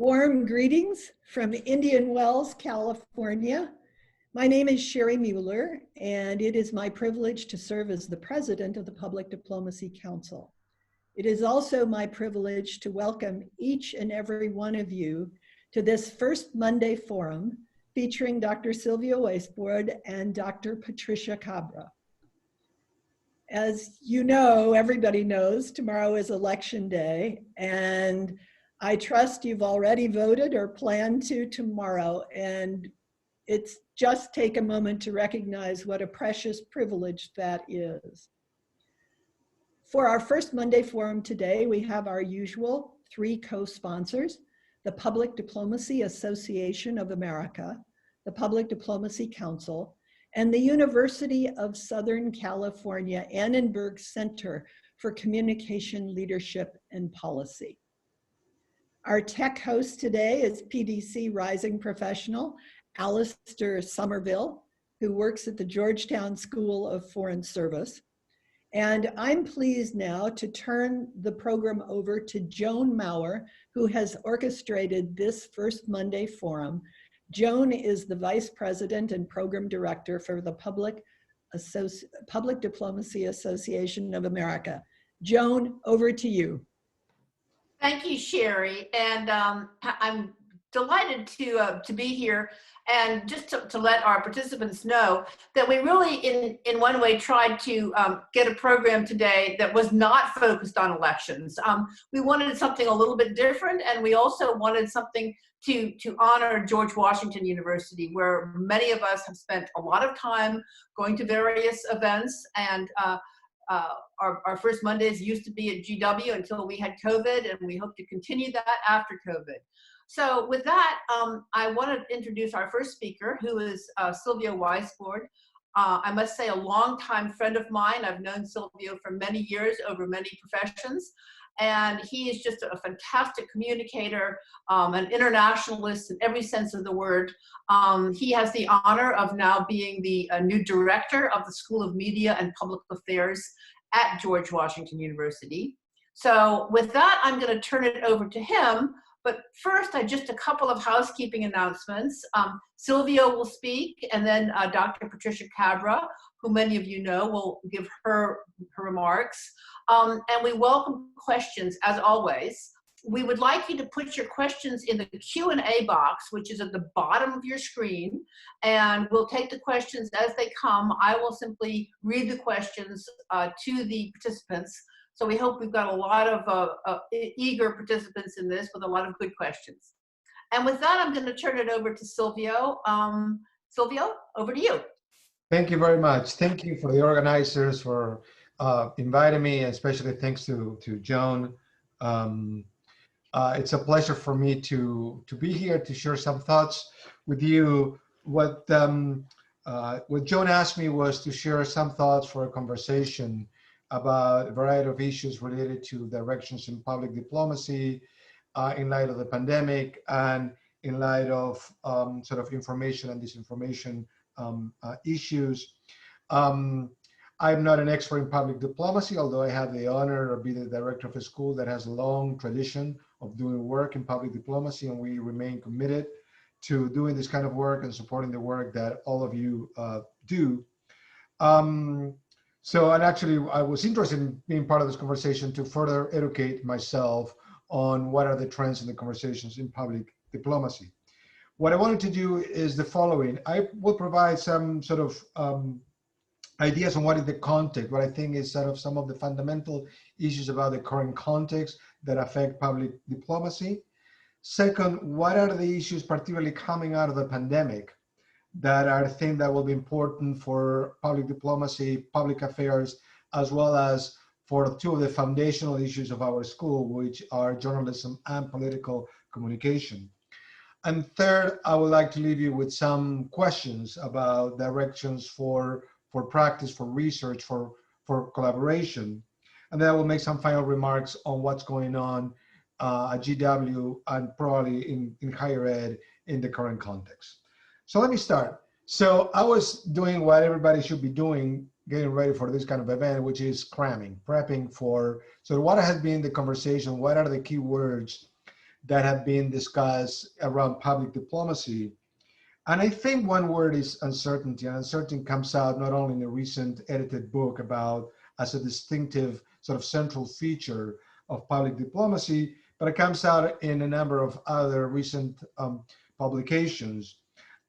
Warm greetings from Indian Wells, California. My name is Sherry Mueller, and it is my privilege to serve as the president of the Public Diplomacy Council. It is also my privilege to welcome each and every one of you to this first Monday forum featuring Dr. Silvio Waisbord and Dr. Patricia Kabra. As you know, everybody knows, tomorrow is election day, and I trust you've already voted or plan to tomorrow, and it's just take a moment to recognize what a precious privilege that is. For our first Monday forum today, we have our usual three co-sponsors: the Public Diplomacy Association of America, the Public Diplomacy Council, and the University of Southern California Annenberg Center for Communication, Leadership, and Policy. Our tech host today is PDC Rising Professional Alistair Somerville, who works at the Georgetown School of Foreign Service. And I'm pleased now to turn the program over to Joan Maurer, who has orchestrated this first Monday forum. Joan is the Vice President and Program Director for the Public Diplomacy Association of America. Joan, over to you. Thank you, Sherry, and I'm delighted to be here, and just to let our participants know that we really, in one way, tried to get a program today that was not focused on elections. We wanted something a little bit different, and we also wanted something to honor George Washington University, where many of us have spent a lot of time going to various events, and our first Mondays used to be at GW until we had COVID, and we hope to continue that after COVID. So with that, I want to introduce our first speaker, who is Silvio Waisbord. I must say, a longtime friend of mine. I've known Silvio for many years over many professions, and he is just a fantastic communicator, an internationalist in every sense of the word. He has the honor of now being the new director of the School of Media and Public Affairs at George Washington University. So with that, I'm going to turn it over to him. But first, just a couple of housekeeping announcements. Silvio will speak, and then Dr. Patricia Kabra, who many of you know, will give her remarks. And we welcome questions, as always. We would like you to put your questions in the Q&A box, which is at the bottom of your screen, and we'll take the questions as they come. I will simply read the questions to the participants. So we hope we've got a lot of eager participants in this with a lot of good questions. And with that, I'm going to turn it over to Silvio. Silvio, over to you. Thank you very much. Thank you for the organizers for inviting me, and especially thanks to Joan. It's a pleasure for me to be here to share some thoughts with you. What Joan asked me was to share some thoughts for a conversation about a variety of issues related to directions in public diplomacy in light of the pandemic and in light of sort of information and disinformation issues. I'm not an expert in public diplomacy, although I have the honor of being the director of a school that has a long tradition of doing work in public diplomacy, and we remain committed to doing this kind of work and supporting the work that all of you do. And actually, I was interested in being part of this conversation to further educate myself on what are the trends in the conversations in public diplomacy. What I wanted to do is the following. I will provide some sort of ideas on what is the context, what I think is sort of some of the fundamental issues about the current context that affect public diplomacy. Second, what are the issues particularly coming out of the pandemic that are things that will be important for public diplomacy, public affairs, as well as for two of the foundational issues of our school, which are journalism and political communication. And third, I would like to leave you with some questions about directions for practice, for research, for collaboration. And then I will make some final remarks on what's going on at GW and probably in higher ed in the current context. So let me start. So I was doing what everybody should be doing, getting ready for this kind of event, which is cramming, prepping for, so what has been the conversation, what are the key words that have been discussed around public diplomacy. And I think one word is uncertainty, and uncertainty comes out not only in a recent edited book about as a distinctive sort of central feature of public diplomacy, but it comes out in a number of other recent publications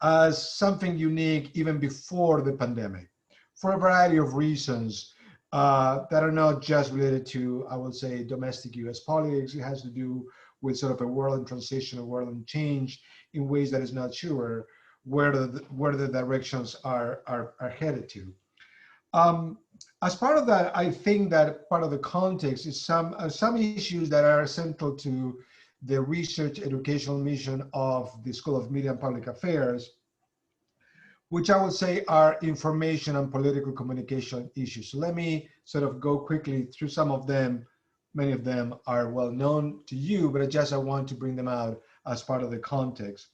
as something unique even before the pandemic, for a variety of reasons that are not just related to, I would say, domestic US politics. It has to do with sort of a world in transition, a world in change in ways that is not sure where the directions are headed to. As part of that, I think that part of the context is some issues that are central to the research educational mission of the School of Media and Public Affairs, which I would say are information and political communication issues. So let me sort of go quickly through some of them. Many of them are well known to you, but I want to bring them out as part of the context.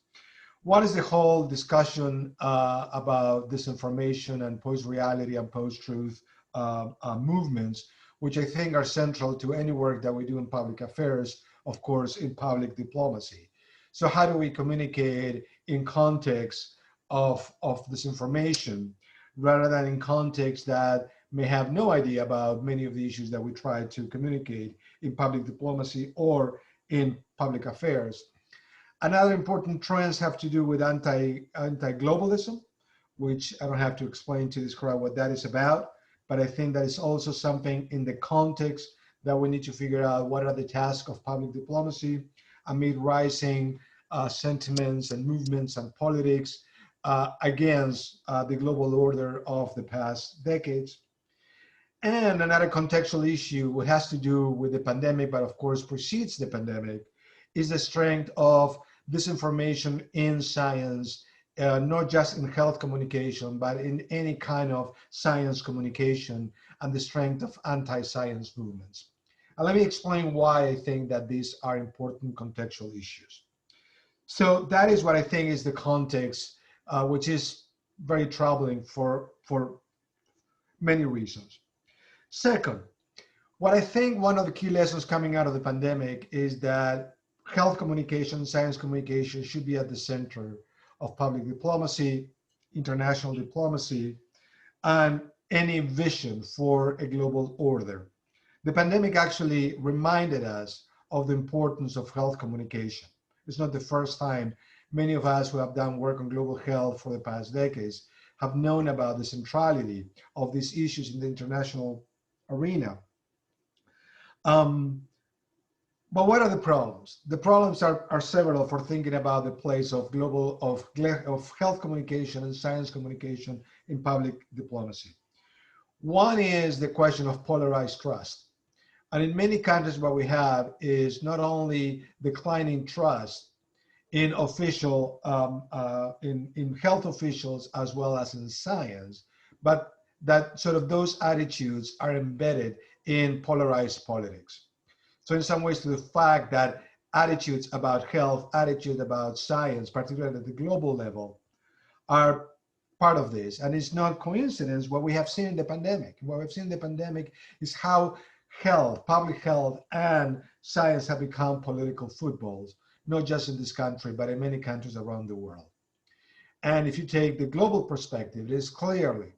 One is the whole discussion about disinformation and post-reality and post-truth movements, which I think are central to any work that we do in public affairs, of course, in public diplomacy. So how do we communicate in context of disinformation rather than in context that may have no idea about many of the issues that we try to communicate in public diplomacy or in public affairs? Another important trends have to do with anti-globalism, which I don't have to explain to describe what that is about, but I think that is also something in the context that we need to figure out what are the tasks of public diplomacy amid rising sentiments and movements and politics against the global order of the past decades. And another contextual issue, which has to do with the pandemic, but of course precedes the pandemic, is the strength of disinformation in science, not just in health communication, but in any kind of science communication, and the strength of anti-science movements. And let me explain why I think that these are important contextual issues. So that is what I think is the context, which is very troubling for many reasons. Second, what I think one of the key lessons coming out of the pandemic is that health communication, science communication should be at the center of public diplomacy, international diplomacy, and any vision for a global order. The pandemic actually reminded us of the importance of health communication. It's not the first time. Many of us who have done work on global health for the past decades have known about the centrality of these issues in the international arena. But what are the problems? The problems are several for thinking about the place of health communication and science communication in public diplomacy. One is the question of polarized trust. And in many countries, what we have is not only declining trust in official, in health officials as well as in science, but that sort of those attitudes are embedded in polarized politics. So in some ways, to the fact that attitudes about health, attitudes about science, particularly at the global level, are part of this. And it's not coincidence what we have seen in the pandemic. What we've seen in the pandemic is how health, public health, and science have become political footballs, not just in this country, but in many countries around the world. And if you take the global perspective, it is clearly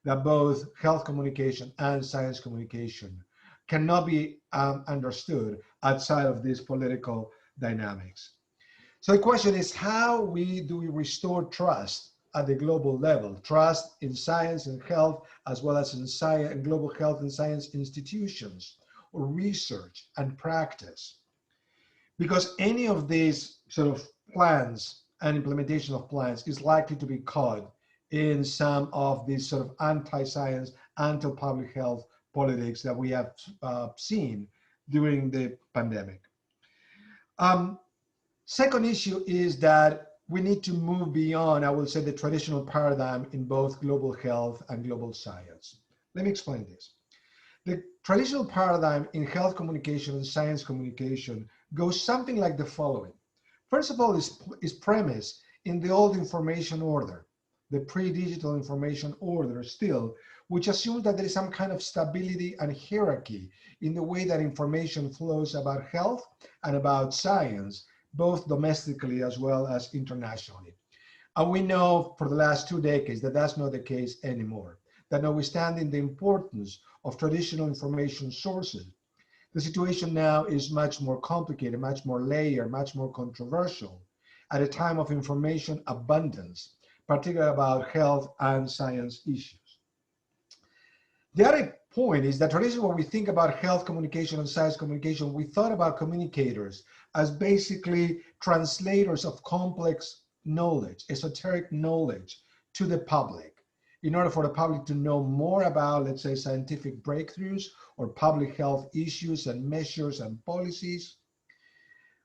that both health communication and science communication cannot be understood outside of these political dynamics. So the question is, how do we restore trust at the global level? Trust in science and health, as well as in science and global health and science institutions, or research and practice. Because any of these sort of plans and implementation of plans is likely to be caught in some of these sort of anti-science, anti-public health politics that we have seen during the pandemic. Second issue is that we need to move beyond, I will say, the traditional paradigm in both global health and global science. Let me explain this. The traditional paradigm in health communication and science communication goes something like the following. First of all, is premised in the old information order, the pre-digital information order still, which assumes that there is some kind of stability and hierarchy in the way that information flows about health and about science, both domestically as well as internationally. And we know for the last 2 decades that that's not the case anymore, that notwithstanding the importance of traditional information sources, the situation now is much more complicated, much more layered, much more controversial at a time of information abundance, particularly about health and science issues. The other point is that traditionally when we think about health communication and science communication, we thought about communicators as basically translators of complex knowledge, esoteric knowledge to the public, in order for the public to know more about, let's say, scientific breakthroughs or public health issues and measures and policies.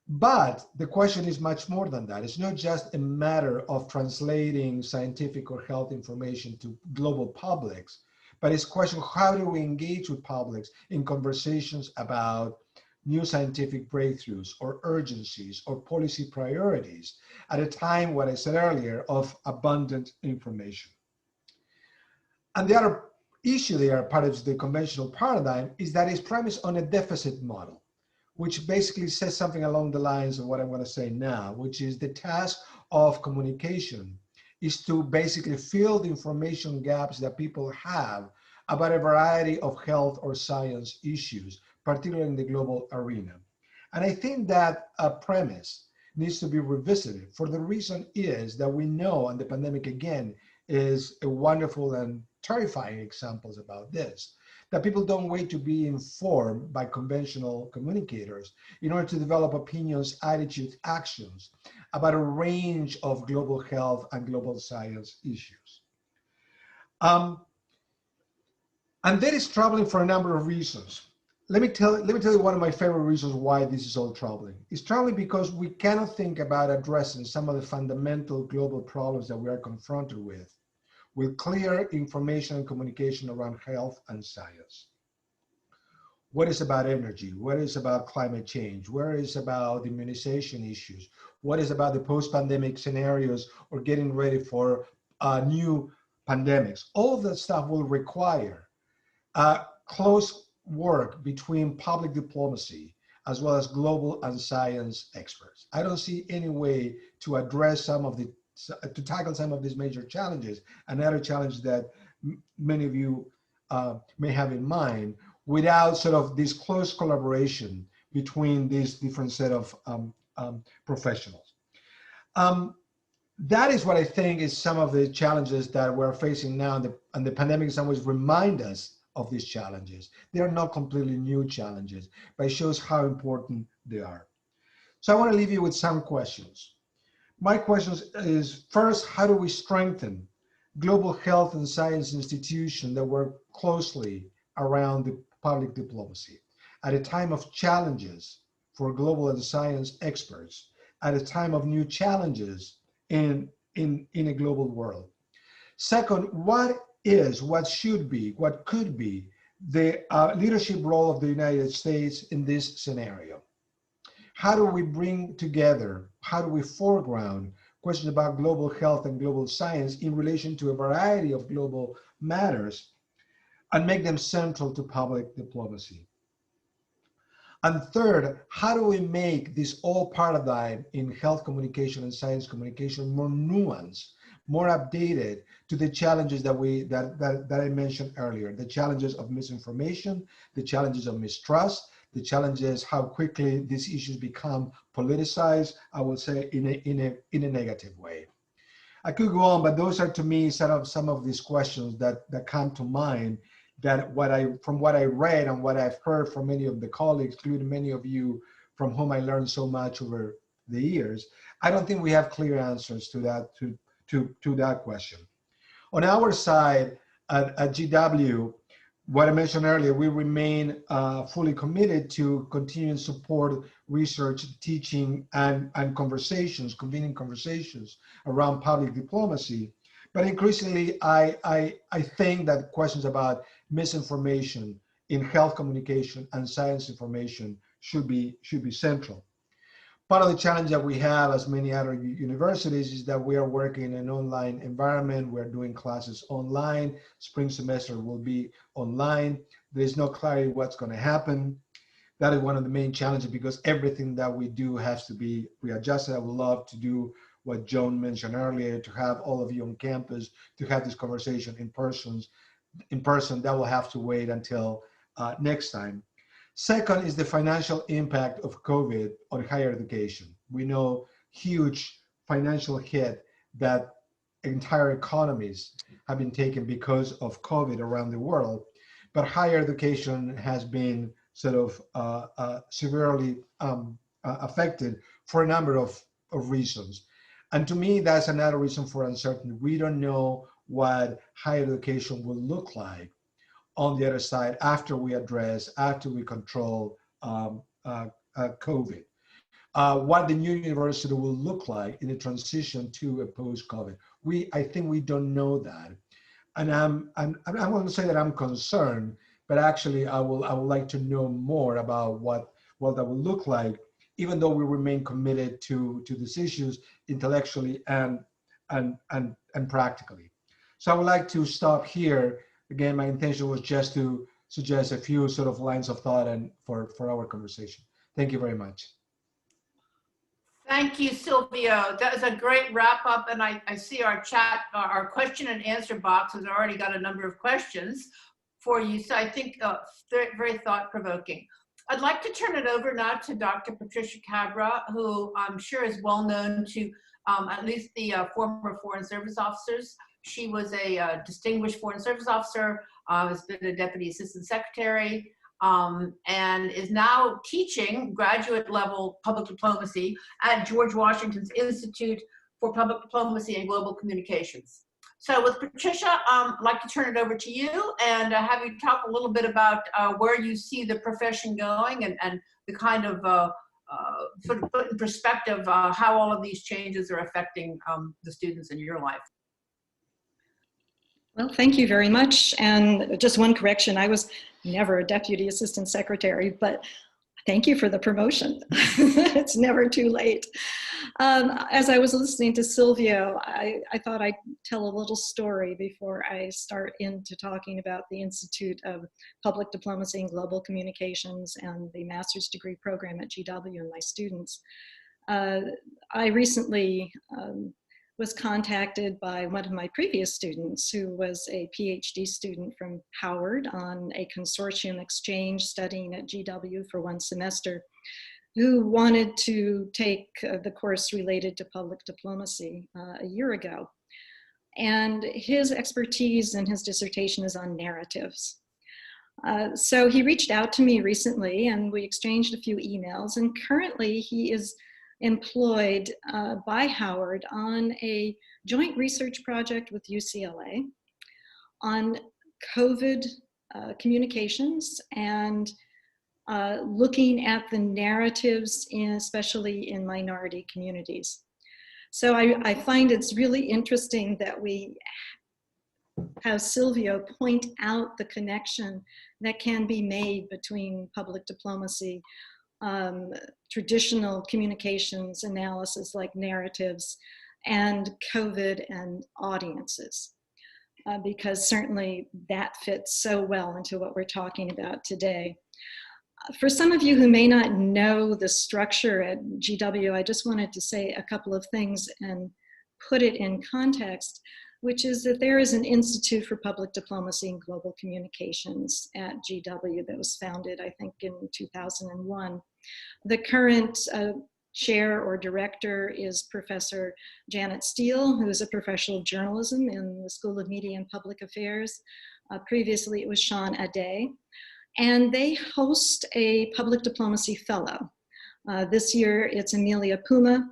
But the question is much more than that. It's not just a matter of translating scientific or health information to global publics, but it's a question of how do we engage with publics in conversations about new scientific breakthroughs or urgencies or policy priorities at a time, what I said earlier, of abundant information. And the other issue there, part of the conventional paradigm, is that it's premised on a deficit model, which basically says something along the lines of what I'm going to say now, which is the task of communication is to basically fill the information gaps that people have about a variety of health or science issues, particularly in the global arena. And I think that premise needs to be revisited for the reason is that we know, and the pandemic again is a wonderful and terrifying examples about this, that people don't wait to be informed by conventional communicators in order to develop opinions, attitudes, actions about a range of global health and global science issues. And that is troubling for a number of reasons. Let me tell you one of my favorite reasons why this is all troubling. It's troubling because we cannot think about addressing some of the fundamental global problems that we are confronted with clear information and communication around health and science. What is about energy? What is about climate change? What is about immunization issues? What is about the post-pandemic scenarios or getting ready for new pandemics? All of that stuff will require close work between public diplomacy as well as global and science experts. I don't see any way to address to tackle some of these major challenges, another challenge that many of you may have in mind, without sort of this close collaboration between these different set of professionals. That is what I think is some of the challenges that we're facing now, and the pandemic in some ways remind us of these challenges. They are not completely new challenges, but it shows how important they are. So I want to leave you with some questions. My question is, first, how do we strengthen global health and science institutions that work closely around the public diplomacy at a time of challenges for global and science experts, at a time of new challenges in a global world? Second, what should be, what could be the leadership role of the United States in this scenario? How do we bring together, how do we foreground questions about global health and global science in relation to a variety of global matters and make them central to public diplomacy? And third, how do we make this whole paradigm in health communication and science communication more nuanced, more updated to the challenges that I mentioned earlier, the challenges of misinformation, the challenges of mistrust, the challenges how quickly these issues become politicized, I will say in a negative way. I could go on, but those are to me some of these questions that come to mind, that from what I read and what I've heard from many of the colleagues, including many of you from whom I learned so much over the years, I don't think we have clear answers to that question. On our side at GW, what I mentioned earlier, we remain fully committed to continue to support research, teaching, and conversations, convening conversations around public diplomacy. But increasingly, I think that questions about misinformation in health communication and science information should be central. Part of the challenge that we have, as many other universities, is that we are working in an online environment. We're doing classes online. Spring semester will be online. There's no clarity what's going to happen. That is one of the main challenges, because everything that we do has to be readjusted. I would love to do what Joan mentioned earlier, to have all of you on campus, to have this conversation in person. That will have to wait until next time. Second is the financial impact of COVID on higher education. We know huge financial hit that entire economies have been taken because of COVID around the world, but higher education has been sort of severely affected for a number of reasons. And to me, that's another reason for uncertainty. We don't know what higher education will look like on the other side after we control COVID. What the new university will look like in a transition to a post-COVID. I think we don't know that. And I'm going to say that I'm concerned, but actually I would like to know more about what that will look like, even though we remain committed to these issues intellectually and practically. So I would like to stop here. Again, my intention was just to suggest a few sort of lines of thought and for our conversation. Thank you very much. Thank you, Silvio. That was a great wrap up. And I see our chat, our question and answer box has already got a number of questions for you. So I think very thought provoking. I'd like to turn it over now to Dr. Patricia Kabra, who I'm sure is well known to at least the former Foreign Service officers. She was a distinguished Foreign Service officer, has been a Deputy Assistant Secretary, and is now teaching graduate level public diplomacy at George Washington's Institute for Public Diplomacy and Global Communications. So with Patricia, I'd like to turn it over to you and have you talk a little bit about where you see the profession going and the kind of sort of put in perspective how all of these changes are affecting the students in your life. Well, thank you very much. And just one correction, I was never a Deputy Assistant Secretary, but thank you for the promotion. It's never too late. As I was listening to Silvio, I thought I'd tell a little story before I start into talking about the Institute of Public Diplomacy and Global Communications and the master's degree program at GW and my students. I recently was contacted by one of my previous students who was a Ph.D. student from Howard on a consortium exchange studying at GW for one semester, who wanted to take the course related to public diplomacy a year ago. And his expertise in his dissertation is on narratives. So he reached out to me recently and we exchanged a few emails, and currently he is employed by Howard on a joint research project with UCLA on COVID communications and looking at the narratives, especially in minority communities. So I find it's really interesting that we have Silvio point out the connection that can be made between public diplomacy, traditional communications analysis like narratives, and COVID and audiences, because certainly that fits so well into what we're talking about today. For some of you who may not know the structure at GW, I just wanted to say a couple of things and put it in context, which is that there is an Institute for Public Diplomacy and Global Communications at GW that was founded, I think, in 2001. The current chair or director is Professor Janet Steele, who is a professor of journalism in the School of Media and Public Affairs. Previously, it was Sean Ade. And they host a public diplomacy fellow. This year, it's Amelia Puma.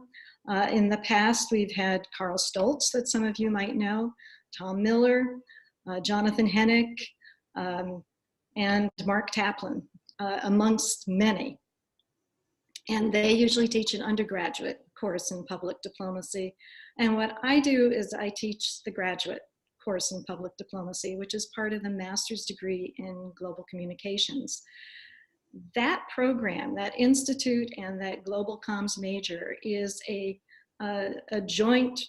In the past, we've had Carl Stoltz, that some of you might know, Tom Miller, Jonathan Hennick, and Mark Taplin, amongst many. And they usually teach an undergraduate course in public diplomacy. And what I do is I teach the graduate course in public diplomacy, which is part of the master's degree in global communications. that program, that institute and that global comms major is a joint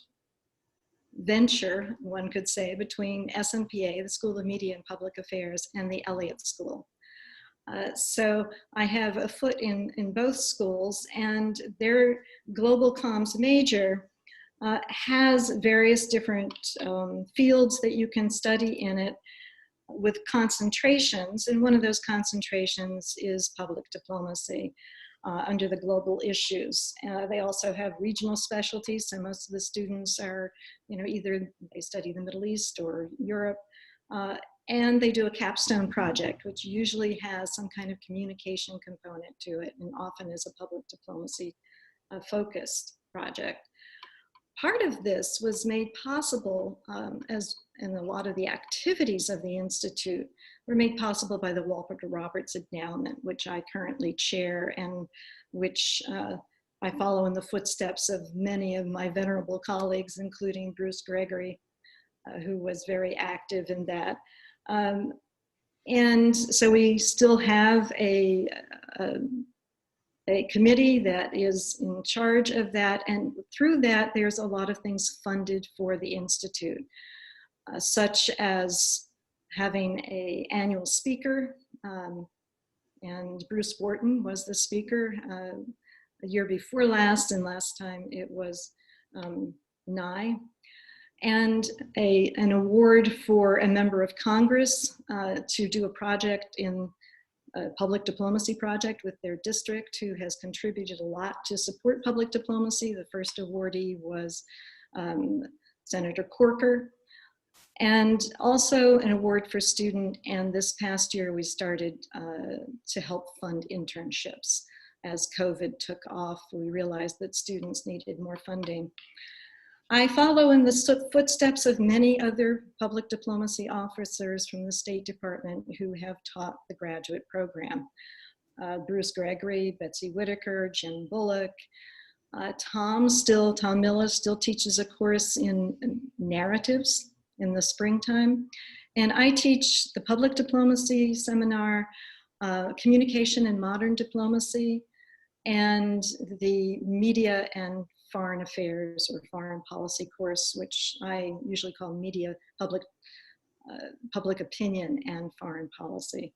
venture, one could say, between SMPA, the School of Media and Public Affairs, and the Elliott School. So I have a foot in both schools, and their global comms major has various different fields that you can study in it with concentrations, and one of those concentrations is public diplomacy under the global issues. They also have regional specialties, so most of the students are, either they study the Middle East or Europe, and they do a capstone project, which usually has some kind of communication component to it, and often is a public diplomacy focused project. Part of this was made possible, and a lot of the activities of the Institute were made possible by the Walter Roberts Endowment, which I currently chair, and which I follow in the footsteps of many of my venerable colleagues, including Bruce Gregory, who was very active in that. And so we still have a committee that is in charge of that, and through that there's a lot of things funded for the Institute, such as having an annual speaker, and Bruce Wharton was the speaker the year before last, and last time it was Nye, and an award for a member of Congress to do a project in a public diplomacy project with their district, who has contributed a lot to support public diplomacy. The first awardee was Senator Corker, and also an award for student. And this past year we started to help fund internships. As COVID took off, we realized that students needed more funding. I follow in the footsteps of many other public diplomacy officers from the State Department who have taught the graduate program. Bruce Gregory, Betsy Whitaker, Jim Bullock. Tom Millis still teaches a course in narratives in the springtime. And I teach the public diplomacy seminar, communication and modern diplomacy, and the media and foreign affairs or foreign policy course, which I usually call media, public opinion and foreign policy.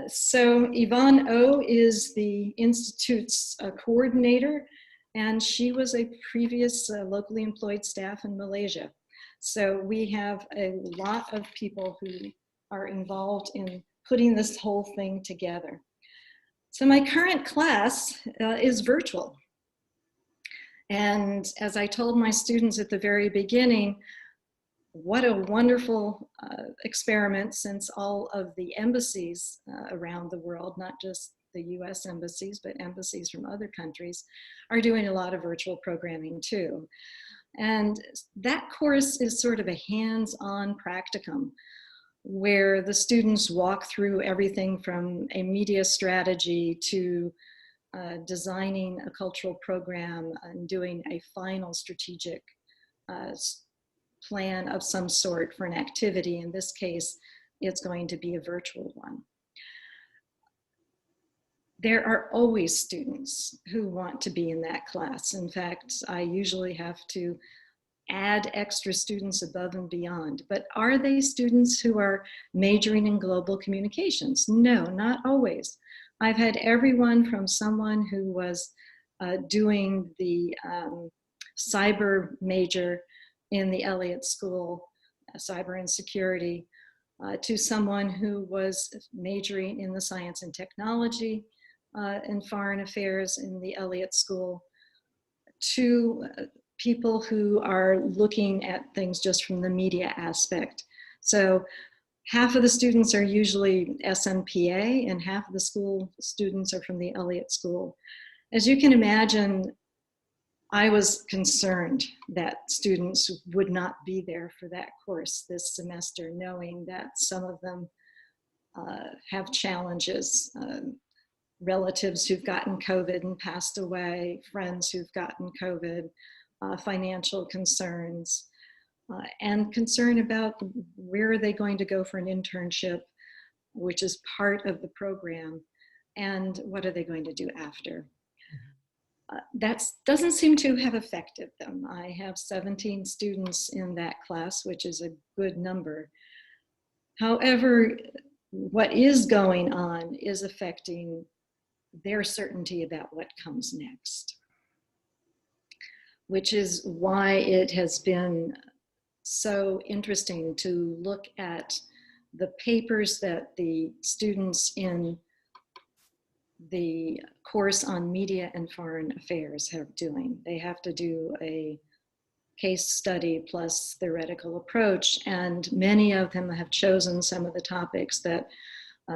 So Yvonne O is the Institute's coordinator, and she was a previous locally employed staff in Malaysia. So we have a lot of people who are involved in putting this whole thing together. So my current class is virtual. And as I told my students at the very beginning, what a wonderful experiment, since all of the embassies around the world, not just the US embassies, but embassies from other countries, are doing a lot of virtual programming too. And that course is sort of a hands-on practicum, where the students walk through everything from a media strategy to designing a cultural program and doing a final strategic plan of some sort for an activity. In this case, it's going to be a virtual one. There are always students who want to be in that class. In fact, I usually have to add extra students above and beyond. But are they students who are majoring in global communications? No, not always. I've had everyone from someone who was doing the cyber major in the Elliott School, cyber and security, to someone who was majoring in the science and technology and foreign affairs in the Elliott School, to people who are looking at things just from the media aspect. So half of the students are usually SMPA and half of the school students are from the Elliott School. As you can imagine, I was concerned that students would not be there for that course this semester, knowing that some of them have challenges, relatives who've gotten COVID and passed away, friends who've gotten COVID, financial concerns, and concern about where are they going to go for an internship, which is part of the program. and what are they going to do after? That doesn't seem to have affected them. I have 17 students in that class, which is a good number. However, what is going on is affecting their certainty about what comes next, which is why it has been so interesting to look at the papers that the students in the course on media and foreign affairs have doing. They have to do a case study plus theoretical approach, and many of them have chosen some of the topics that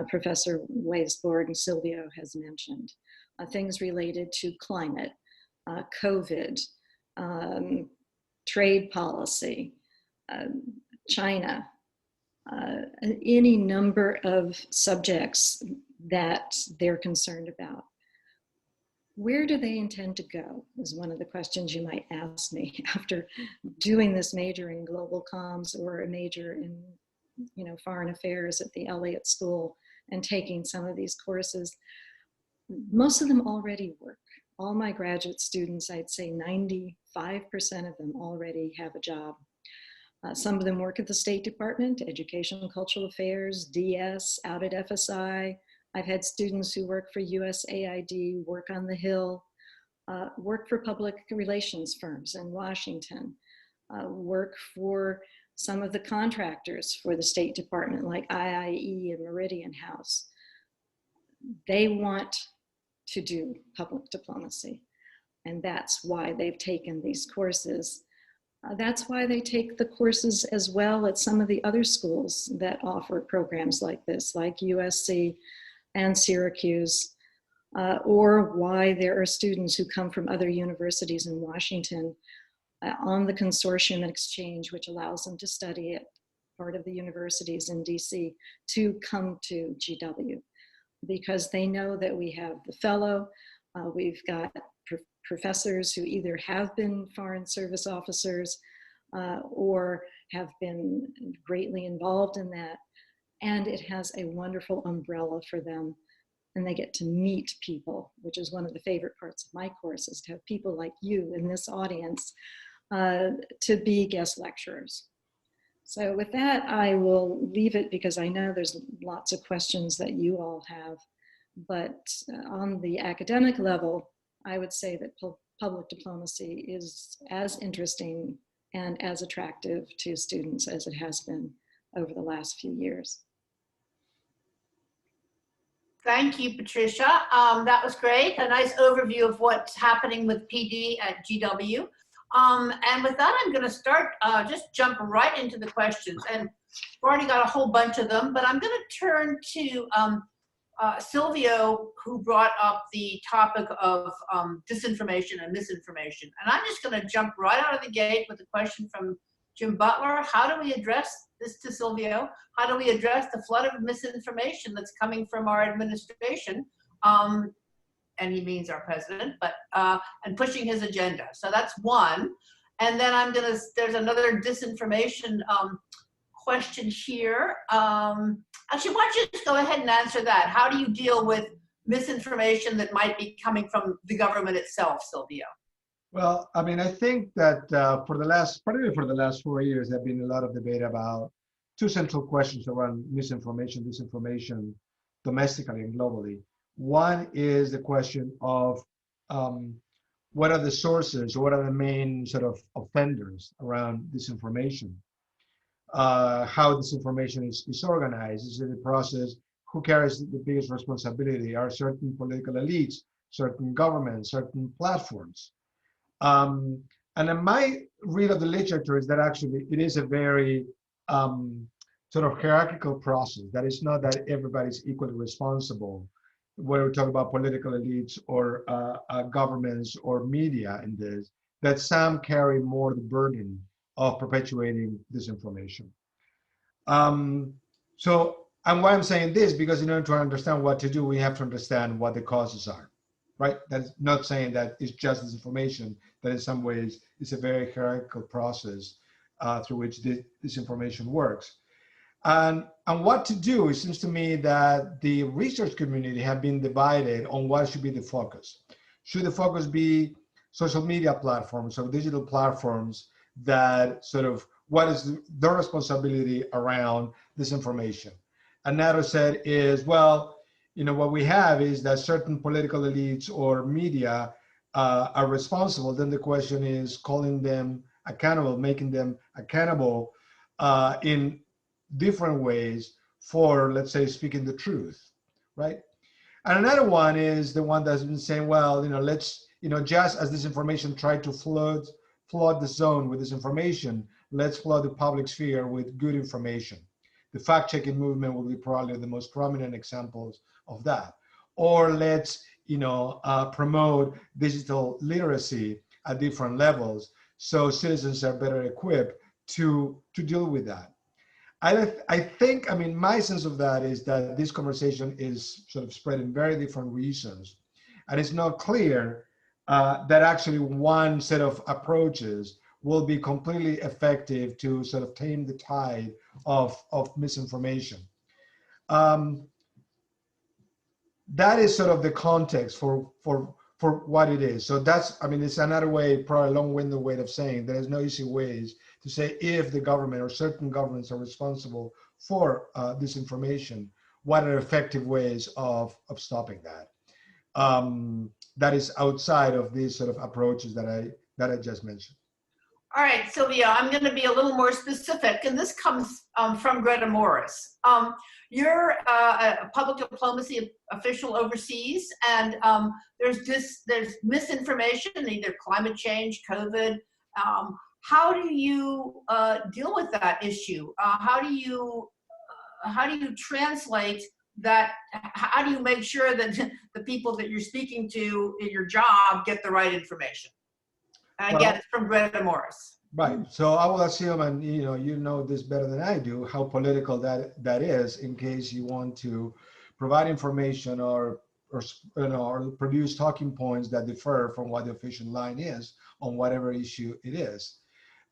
Professor Waisbord and Silvio has mentioned. Things related to climate, COVID, trade policy, China, any number of subjects that they're concerned about. Where do they intend to go is one of the questions you might ask me after doing this major in global comms or a major in, foreign affairs at the Elliott School and taking some of these courses. Most of them already work. All my graduate students, I'd say 95% of them already have a job. Some of them work at the State Department, Education and Cultural Affairs, DS, out at FSI. I've had students who work for USAID, work on the Hill, work for public relations firms in Washington, work for some of the contractors for the State Department like IIE and Meridian House. They want to do public diplomacy, and that's why they've taken these courses. That's why they take the courses as well at some of the other schools that offer programs like this, like USC and Syracuse, or why there are students who come from other universities in Washington on the consortium exchange, which allows them to study at part of the universities in DC, to come to GW, because they know that we have the fellow, we've got professors who either have been foreign service officers or have been greatly involved in that. And it has a wonderful umbrella for them. And they get to meet people, which is one of the favorite parts of my course, is to have people like you in this audience to be guest lecturers. So with that, I will leave it because I know there's lots of questions that you all have. But on the academic level, I would say that public diplomacy is as interesting and as attractive to students as it has been over the last few years. Thank you, Patricia. That was great. A nice overview of what's happening with PD at GW. And with that, I'm going to start, just jump right into the questions. And we've already got a whole bunch of them, but I'm going to turn to Silvio, who brought up the topic of disinformation and misinformation. And I'm just going to jump right out of the gate with a question from Jim Butler. How do we address this to Silvio? How do we address the flood of misinformation that's coming from our administration? And he means our president, but and pushing his agenda. So that's one. And then there's another disinformation question here. Actually, why don't you just go ahead and answer that? How do you deal with misinformation that might be coming from the government itself, Silvio? Well, I mean, I think that particularly for the last 4 years, there's been a lot of debate about two central questions around misinformation, disinformation, domestically and globally. One is the question of what are the sources, what are the main sort of offenders around disinformation? How disinformation is organized? Is it a process? Who carries the biggest responsibility? Are certain political elites, certain governments, certain platforms? And in my read of the literature is that actually it is a very sort of hierarchical process. That is not that everybody's equally responsible, whether we talk about political elites or governments or media in this, that some carry more the burden of perpetuating disinformation. And why I'm saying this, because in order to understand what to do, we have to understand what the causes are, right? That's not saying that it's just disinformation, that in some ways it's a very hierarchical process through which disinformation works. And what to do, it seems to me that the research community have been divided on what should be the focus. Should the focus be social media platforms or digital platforms that sort of, what is their responsibility around this information? Another said is, well, you know, what we have is that certain political elites or media are responsible. Then the question is calling them accountable, making them accountable in different ways for, let's say, speaking the truth, right? And another one is the one that's been saying, well, you know, let's, you know, just as this information tried to flood the zone with this information, let's flood the public sphere with good information. The fact-checking movement will be probably the most prominent examples of that. Or let's, you know, promote digital literacy at different levels so citizens are better equipped to deal with that. I think, I mean, my sense of that is that this conversation is sort of spread in very different reasons. And it's not clear that actually one set of approaches will be completely effective to sort of tame the tide of misinformation. That is sort of the context for what it is. So that's, I mean, it's another way, probably a long-winded way of saying there's no easy ways to say if the government or certain governments are responsible for disinformation, what are effective ways of stopping that? That is outside of these sort of approaches that I just mentioned. All right, Silvio, I'm going to be a little more specific, and this comes from Greta Morris. You're a public diplomacy official overseas, and there's misinformation, either climate change, COVID. How do you deal with that issue? How do you translate that? How do you make sure that the people that you're speaking to in your job get the right information? And again, it's from Greta Morris. Right. So I will assume, and you know this better than I do, how political that is, in case you want to provide information or produce talking points that differ from what the official line is on whatever issue it is.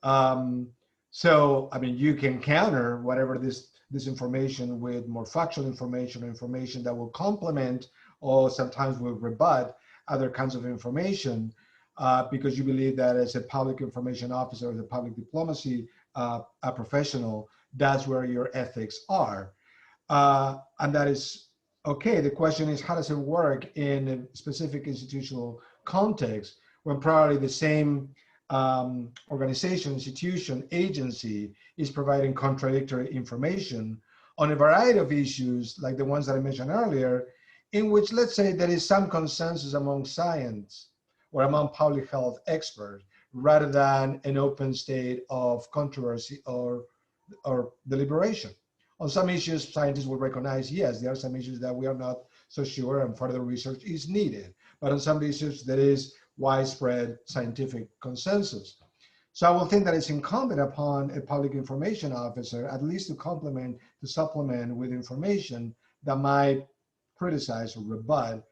So I mean, you can counter whatever this information with more factual information or information that will complement or sometimes will rebut other kinds of information. Because you believe that as a public information officer, as a public diplomacy a professional, that's where your ethics are. And that is okay. The question is, how does it work in a specific institutional context when probably the same organization, institution, agency is providing contradictory information on a variety of issues like the ones that I mentioned earlier, in which, let's say, there is some consensus among science or among public health experts, rather than an open state of controversy or deliberation. On some issues, scientists will recognize, yes, there are some issues that we are not so sure and further research is needed. But on some issues, there is widespread scientific consensus. So I will think that it's incumbent upon a public information officer, at least to supplement with information that might criticize or rebut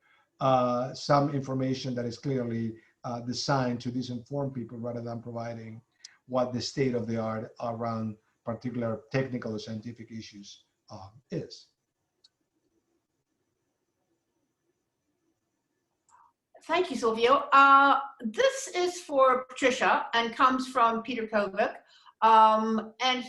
some information that is clearly designed to disinform people rather than providing what the state of the art around particular technical or scientific issues is. Thank you, Silvio. This is for Patricia and comes from Peter Kovic. And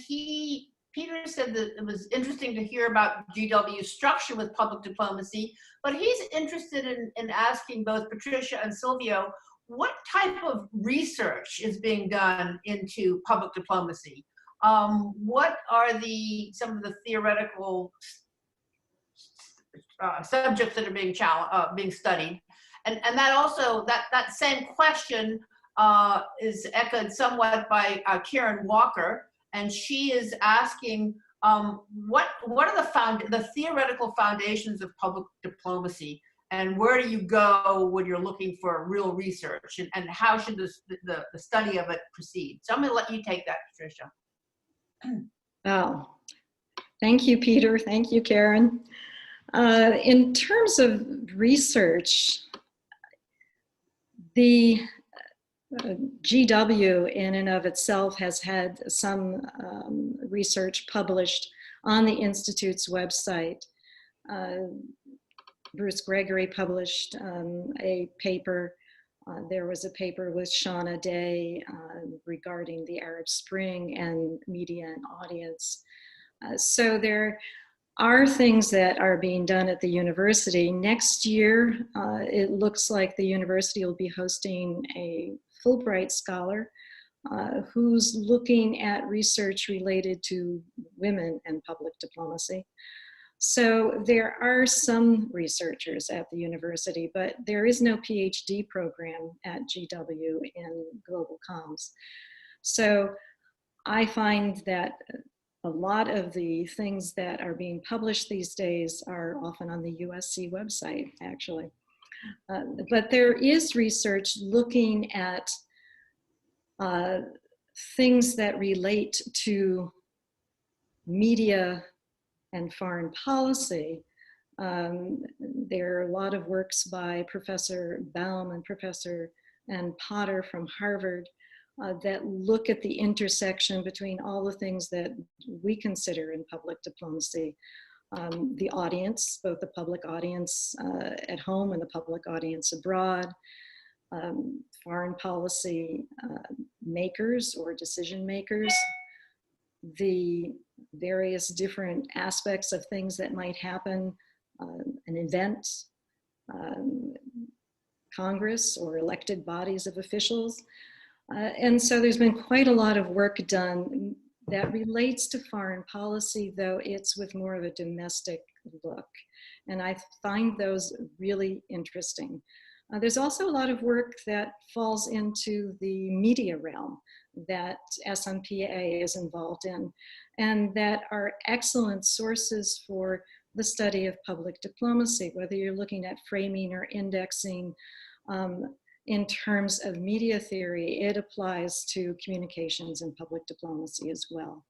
Peter said that it was interesting to hear about GW's structure with public diplomacy, but he's interested in asking both Patricia and Silvio, what type of research is being done into public diplomacy? What are some of the theoretical subjects that are being studied? And that also, that same question is echoed somewhat by Karen Walker, and she is asking, what are the theoretical foundations of public diplomacy, and where do you go when you're looking for real research, and how should the study of it proceed? So I'm going to let you take that, Patricia. Oh, thank you, Peter. Thank you, Karen. In terms of research, the GW in and of itself has had some research published on the Institute's website. Bruce Gregory published a paper. There was a paper with Shauna Day regarding the Arab Spring and media and audience. So there are things that are being done at the university. Next year, it looks like the university will be hosting a Fulbright scholar who's looking at research related to women and public diplomacy. So there are some researchers at the university, but there is no PhD program at GW in global comms. So I find that a lot of the things that are being published these days are often on the USC website, actually. But there is research looking at things that relate to media and foreign policy. There are a lot of works by Professor Baum and Professor Potter from Harvard that look at the intersection between all the things that we consider in public diplomacy. The audience, both the public audience at home and the public audience abroad, foreign policy makers or decision makers, the various different aspects of things that might happen, an event, Congress or elected bodies of officials. And so there's been quite a lot of work done that relates to foreign policy, though it's with more of a domestic look. And I find those really interesting. There's also a lot of work that falls into the media realm that SMPA is involved in, and that are excellent sources for the study of public diplomacy, whether you're looking at framing or indexing. In terms of media theory, it applies to communications and public diplomacy as well.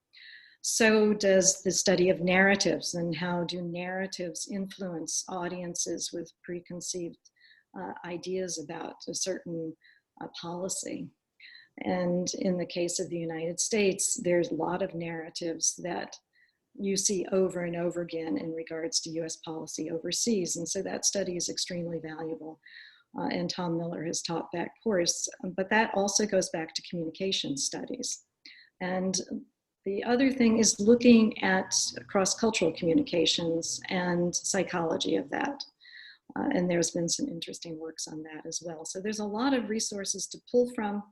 So does the study of narratives, and how do narratives influence audiences with preconceived ideas about a certain policy. And in the case of the United States, there's a lot of narratives that you see over and over again in regards to US policy overseas. And so that study is extremely valuable. And Tom Miller has taught that course, but that also goes back to communication studies. And the other thing is looking at cross-cultural communications and psychology of that. And there's been some interesting works on that as well. So there's a lot of resources to pull from.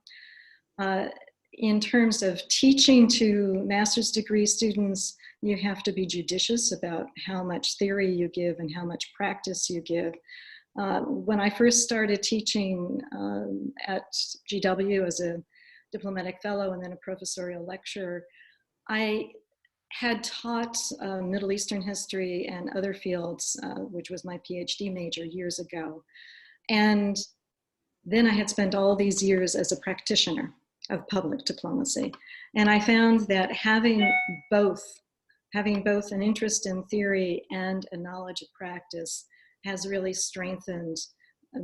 In terms of teaching to master's degree students, you have to be judicious about how much theory you give and how much practice you give. When I first started teaching at GW as a diplomatic fellow and then a professorial lecturer, I had taught Middle Eastern history and other fields, which was my PhD major years ago. And then I had spent all these years as a practitioner of public diplomacy. And I found that having both an interest in theory and a knowledge of practice has really strengthened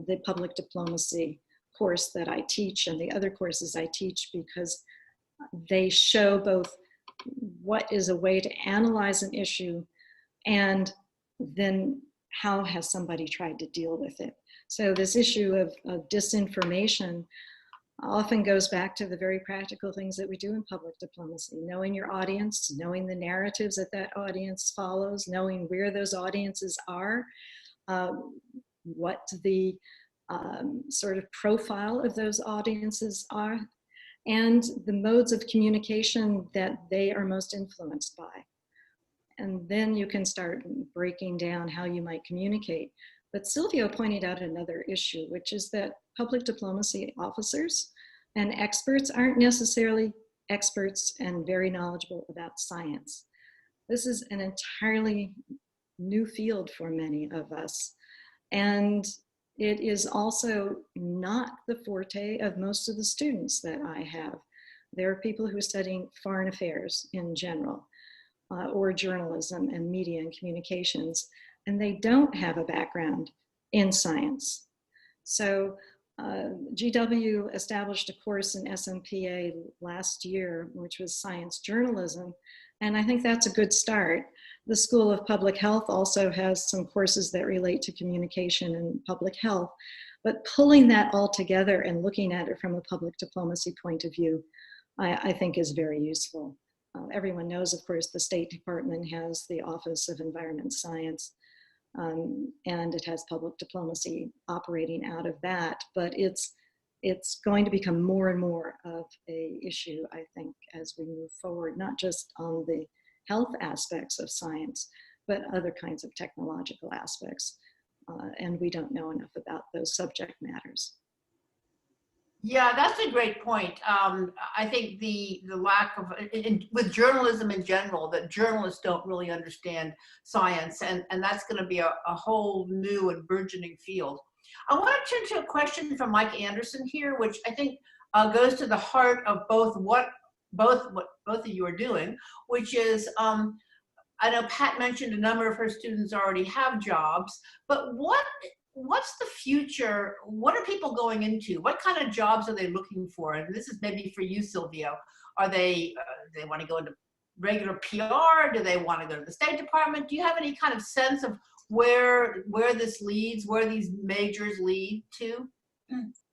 the public diplomacy course that I teach and the other courses I teach, because they show both what is a way to analyze an issue and then how has somebody tried to deal with it. So this issue of disinformation often goes back to the very practical things that we do in public diplomacy: knowing your audience, knowing the narratives that that audience follows, knowing where those audiences are, what the sort of profile of those audiences are, and the modes of communication that they are most influenced by. And then you can start breaking down how you might communicate. But Silvio pointed out another issue, which is that public diplomacy officers and experts aren't necessarily experts and very knowledgeable about science. This is an entirely new field for many of us. And it is also not the forte of most of the students that I have. There are people who are studying foreign affairs in general, or journalism and media and communications, and they don't have a background in science. So GW established a course in SMPA last year, which was science journalism, And I think that's a good start. The School of Public Health also has some courses that relate to communication and public health, but pulling that all together and looking at it from a public diplomacy point of view, I think is very useful. Everyone knows, of course, the State Department has the Office of Environment Science, and it has public diplomacy operating out of that, but it's going to become more and more of an issue, I think, as we move forward, not just on the health aspects of science, but other kinds of technological aspects. And we don't know enough about those subject matters. Yeah, that's a great point. I think the lack of, with journalism in general, that journalists don't really understand science, and that's going to be a whole new and burgeoning field. I want to turn to a question from Mike Anderson here, which I think goes to the heart of what both of you are doing, which is, I know Pat mentioned a number of her students already have jobs, but what's the future? What are people going into? What kind of jobs are they looking for? And this is maybe for you, Silvio. Are they want to go into regular PR? Do they want to go to the State Department? Do you have any kind of sense of where this leads, where these majors lead to?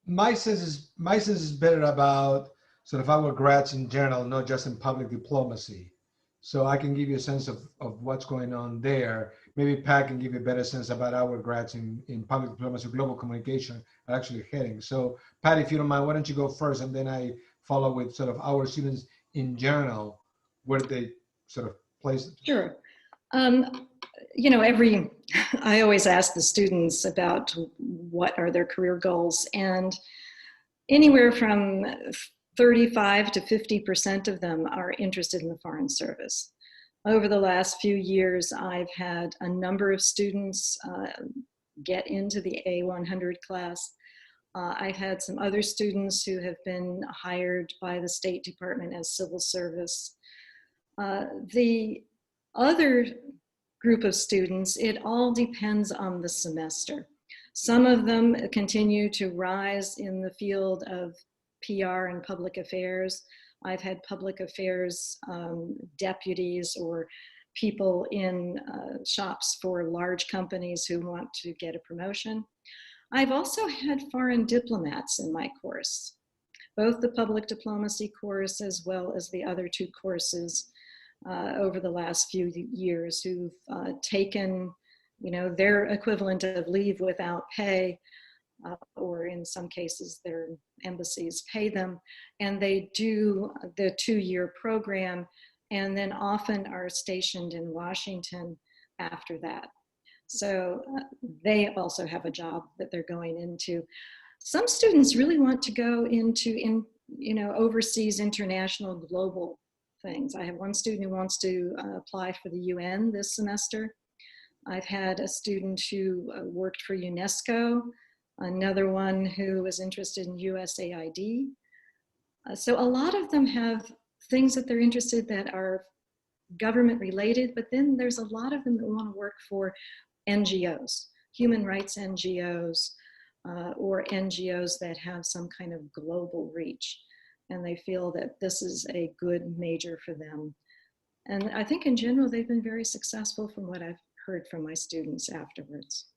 My sense is better about sort of our grads in general, not just in public diplomacy. So I can give you a sense of what's going on there. Maybe Pat can give you a better sense about our grads in public diplomacy, global communication, are actually heading. So Pat, if you don't mind, why don't you go first, and then I follow with sort of our students in general, where they sort of place it. Sure. You know, I always ask the students about what are their career goals, and anywhere from 35 to 50% of them are interested in the Foreign Service. Over the last few years, I've had a number of students get into the A100 class. I've had some other students who have been hired by the State Department as civil service. The other group of students, it all depends on the semester. Some of them continue to rise in the field of PR and public affairs. I've had public affairs deputies or people in shops for large companies who want to get a promotion. I've also had foreign diplomats in my course, both the public diplomacy course as well as the other two courses over the last few years, who've taken, you know, their equivalent of leave without pay, or in some cases their embassies pay them, and they do the 2-year program, and then often are stationed in Washington after that. So they also have a job that they're going into. Some students really want to go into overseas, international, global things. I have one student who wants to apply for the UN this semester. I've had a student who worked for UNESCO, another one who was interested in USAID. So a lot of them have things that they're interested that are government related, but then there's a lot of them that want to work for NGOs, human rights NGOs, or NGOs that have some kind of global reach. And they feel that this is a good major for them. And I think in general, they've been very successful from what I've heard from my students afterwards.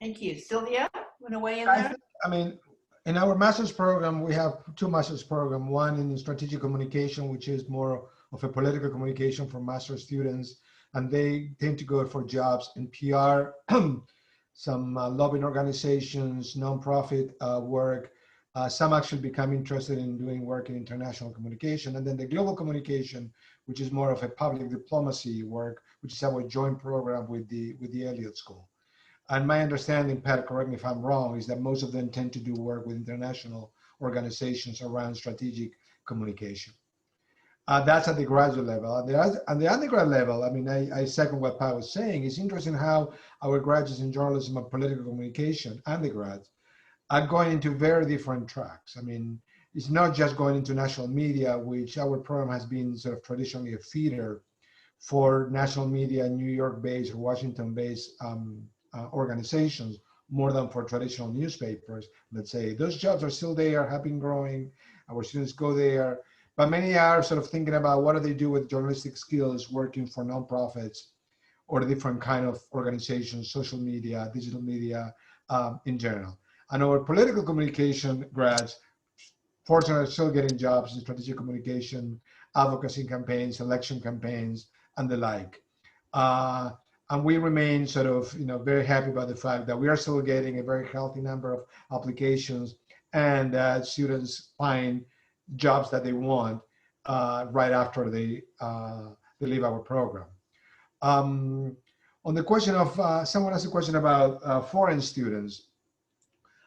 Thank you. Silvia, want to weigh in there? I mean, in our master's program, we have 2 master's programs, one in strategic communication, which is more of a political communication for master's students, and they tend to go for jobs in PR, some lobbying organizations, nonprofit work. Some actually become interested in doing work in international communication, and then the global communication, which is more of a public diplomacy work, which is our joint program with the Elliott School. And my understanding, Pat, correct me if I'm wrong, is that most of them tend to do work with international organizations around strategic communication. That's at the graduate level. At the undergrad level, I mean, I second what Pat was saying. It's interesting how our graduates in journalism and political communication, undergrads, are going into very different tracks. I mean, it's not just going into national media, which our program has been sort of traditionally a feeder for national media, New York-based or Washington-based organizations, more than for traditional newspapers, let's say. Those jobs are still there, have been growing. Our students go there. but many are sort of thinking about what do they do with journalistic skills working for nonprofits or different kind of organizations, social media, digital media in general. And our political communication grads, fortunately, are still getting jobs in strategic communication, advocacy campaigns, election campaigns, and the like. And we remain sort of, very happy about the fact that we are still getting a very healthy number of applications, and that students find jobs that they want right after they leave our program. On the question of, someone asked a question about foreign students.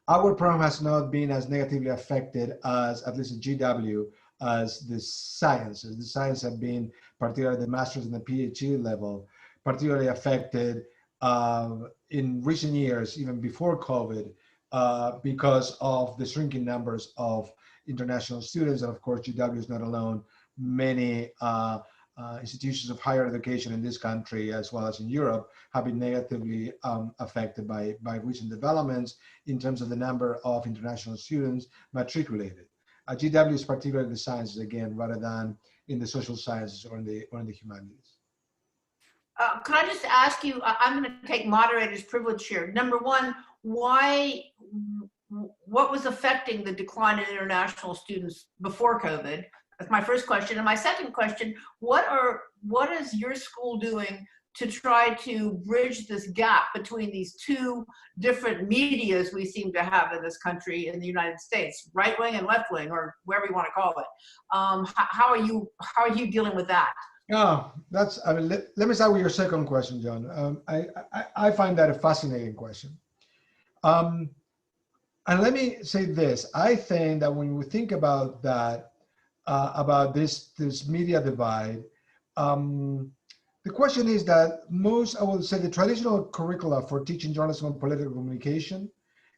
Our program has not been as negatively affected as, at least at GW, as the sciences. The sciences have been, particularly the master's and the PhD level, particularly affected in recent years, even before COVID, because of the shrinking numbers of international students. And of course, GW is not alone. Many institutions of higher education in this country, as well as in Europe, have been negatively affected by recent developments in terms of the number of international students matriculated. GW is particularly the sciences, again, rather than in the social sciences or in the humanities. Could I just ask you, I'm going to take moderator's privilege here. Number one, what was affecting the decline in international students before COVID? That's my first question. And my second question, what is your school doing to try to bridge this gap between these two different medias we seem to have in this country, in the United States, right wing and left wing, or whatever you want to call it? How are you dealing with that? Oh, let me start with your second question, John. I find that a fascinating question. And let me say this. I think that when we think about that, about this media divide, the question is that I would say the traditional curricula for teaching journalism and political communication,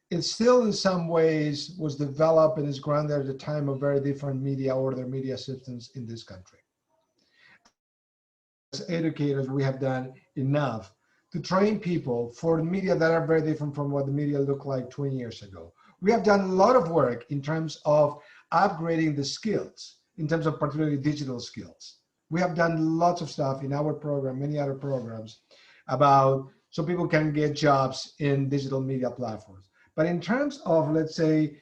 it still in some ways was developed and is grounded at the time of very different media order, media systems in this country. As educators, we have done enough to train people for media that are very different from what the media looked like 20 years ago. We have done a lot of work in terms of upgrading the skills, in terms of particularly digital skills. We have done lots of stuff in our program, many other programs, about so people can get jobs in digital media platforms. But in terms of, let's say,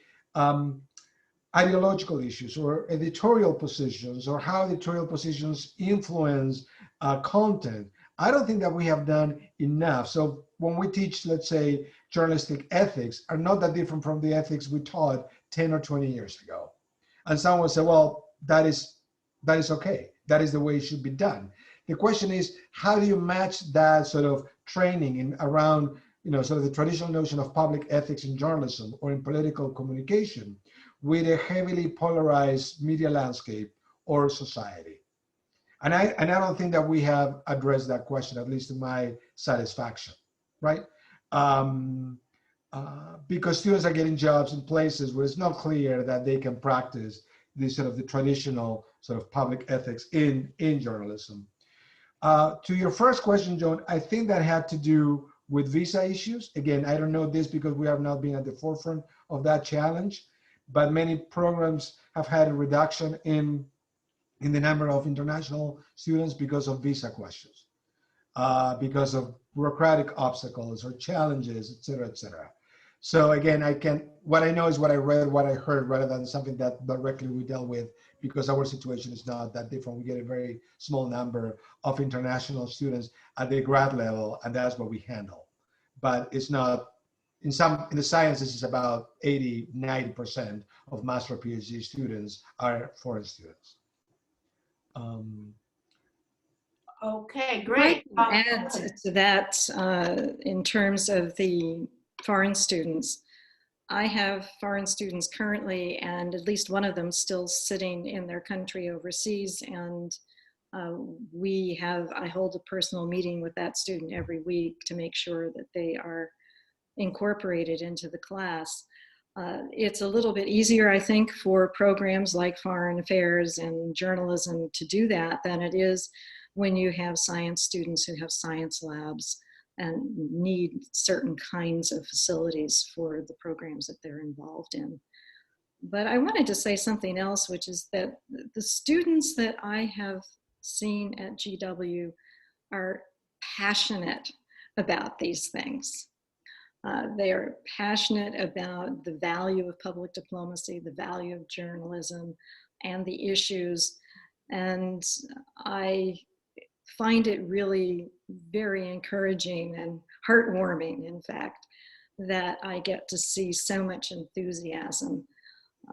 ideological issues or editorial positions, or how editorial positions influence content, I don't think that we have done enough. So when we teach, let's say, journalistic ethics are not that different from the ethics we taught 10 or 20 years ago. And someone will say, well, that is okay. That is the way it should be done. The question is, how do you match that sort of training around, sort of the traditional notion of public ethics in journalism or in political communication with a heavily polarized media landscape or society? And I don't think that we have addressed that question, at least to my satisfaction, right? Because students are getting jobs in places where it's not clear that they can practice the traditional sort of public ethics in journalism. To your first question, Joan, I think that had to do with visa issues. Again, I don't know this because we have not been at the forefront of that challenge, but many programs have had a reduction in the number of international students because of visa questions, because of bureaucratic obstacles or challenges, et cetera, et cetera. So again, what I know is what I read, what I heard, rather than something that directly we dealt with, because our situation is not that different. We get a very small number of international students at the grad level, and that's what we handle. But it's not, in the sciences, it's about 80, 90% of master PhD students are foreign students. Okay, great. Add to that, in terms of the foreign students, I have foreign students currently, and at least one of them still sitting in their country overseas. And I hold a personal meeting with that student every week to make sure that they are incorporated into the class. It's a little bit easier, I think, for programs like Foreign Affairs and journalism to do that than it is when you have science students who have science labs and need certain kinds of facilities for the programs that they're involved in. But I wanted to say something else, which is that the students that I have seen at GW are passionate about these things. They are passionate about the value of public diplomacy, the value of journalism, and the issues. And I find it really very encouraging and heartwarming, in fact, that I get to see so much enthusiasm.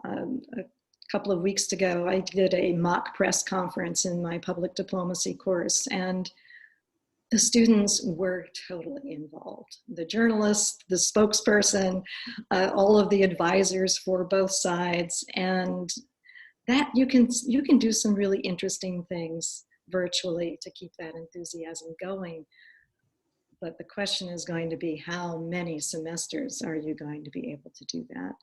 A couple of weeks ago, I did a mock press conference in my public diplomacy course, and the students were totally involved. The journalist, the spokesperson, all of the advisors for both sides, and that you can do some really interesting things virtually to keep that enthusiasm going. But the question is going to be, how many semesters are you going to be able to do that?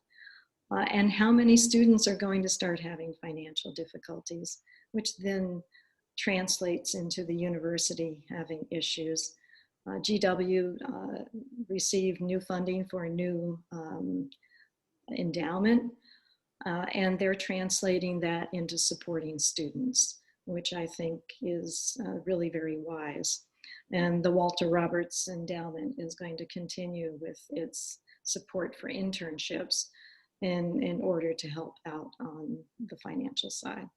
And how many students are going to start having financial difficulties, which then translates into the university having issues. GW received new funding for a new endowment, and they're translating that into supporting students, which I think is really very wise. And the Walter Roberts Endowment is going to continue with its support for internships in order to help out on the financial side.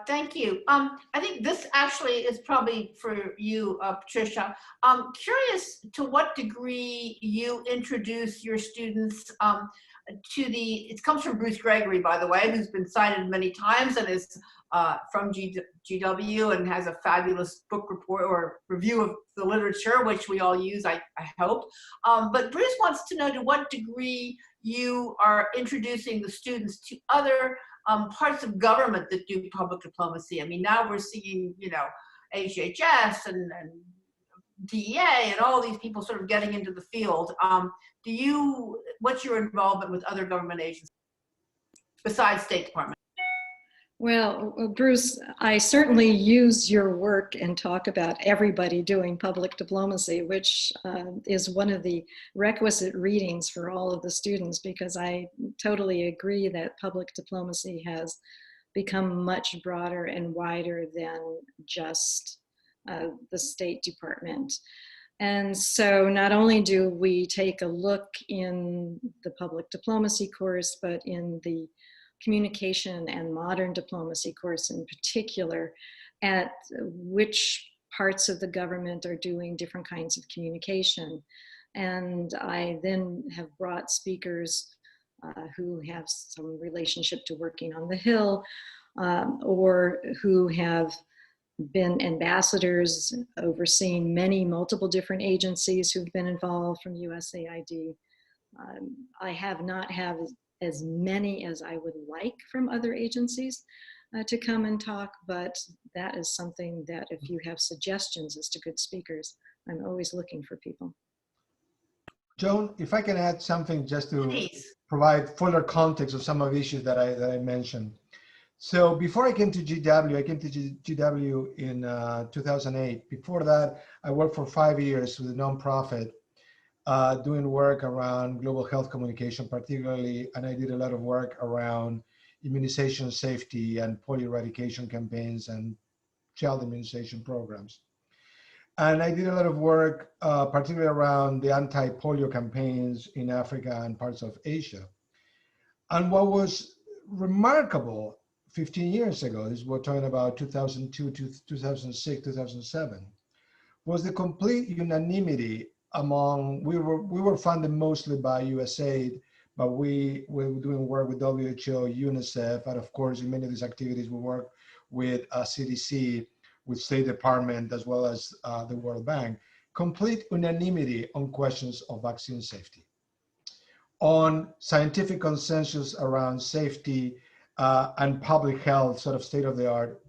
Thank you. I think this actually is probably for you, Patricia. I'm curious to what degree you introduce your students to it comes from Bruce Gregory, by the way, who's been cited many times and is from GW and has a fabulous book report or review of the literature, which we all use, I hope. But Bruce wants to know to what degree you are introducing the students to other parts of government that do public diplomacy. I mean, now we're seeing, you know, HHS and DEA and all these people sort of getting into the field. What's your involvement with other government agencies besides State Department? Well, Bruce, I certainly use your work and talk about everybody doing public diplomacy, which is one of the requisite readings for all of the students, because I totally agree that public diplomacy has become much broader and wider than just the State Department. And so not only do we take a look in the public diplomacy course, but in the communication and modern diplomacy course in particular, at which parts of the government are doing different kinds of communication. And I then have brought speakers who have some relationship to working on the Hill, or who have been ambassadors overseeing multiple different agencies who've been involved, from USAID. I have not had as many as I would like from other agencies to come and talk, but that is something that if you have suggestions as to good speakers, I'm always looking for people. Joan, if I can add something just to Please. provide further context of some of the issues that I mentioned. So before I came to GW, I came to GW in 2008. Before that, I worked for 5 years with a nonprofit doing work around global health communication particularly, and I did a lot of work around immunization safety and polio eradication campaigns and child immunization programs. And I did a lot of work particularly around the anti-polio campaigns in Africa and parts of Asia. And what was remarkable 15 years ago, this we're talking about 2002, 2006, 2007, was the complete unanimity among, we were funded mostly by USAID, but we were doing work with WHO, UNICEF, and of course in many of these activities we work with CDC, with State Department, as well as the World Bank. Complete unanimity on questions of vaccine safety, on scientific consensus around safety and public health, sort of state of the art.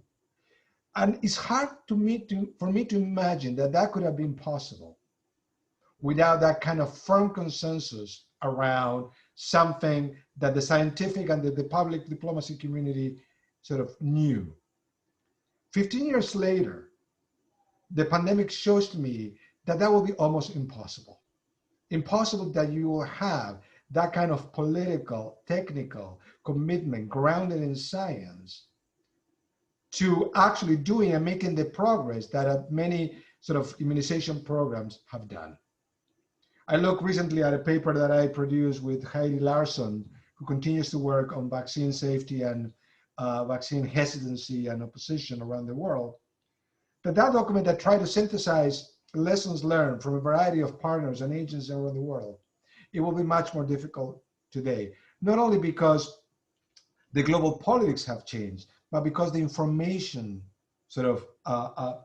And it's hard for me to imagine that that could have been possible without that kind of firm consensus around something that the scientific and the public diplomacy community sort of knew. 15 years later, the pandemic shows to me that that will be almost impossible. Impossible that you will have that kind of political, technical commitment grounded in science to actually doing and making the progress that many sort of immunization programs have done. I looked recently at a paper that I produced with Heidi Larsson, who continues to work on vaccine safety and vaccine hesitancy and opposition around the world. That document that tried to synthesize lessons learned from a variety of partners and agencies around the world, it will be much more difficult today, not only because the global politics have changed, but because the information sort of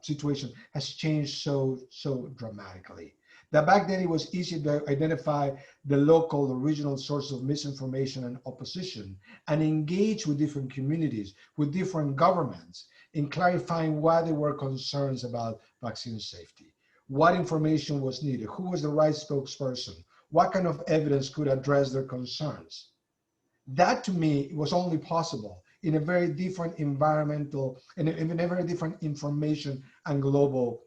situation has changed so dramatically. That back then it was easy to identify the local, the regional sources of misinformation and opposition and engage with different communities, with different governments in clarifying why there were concerns about vaccine safety, what information was needed, who was the right spokesperson, what kind of evidence could address their concerns. That to me was only possible in a very different environmental, in a very different information and global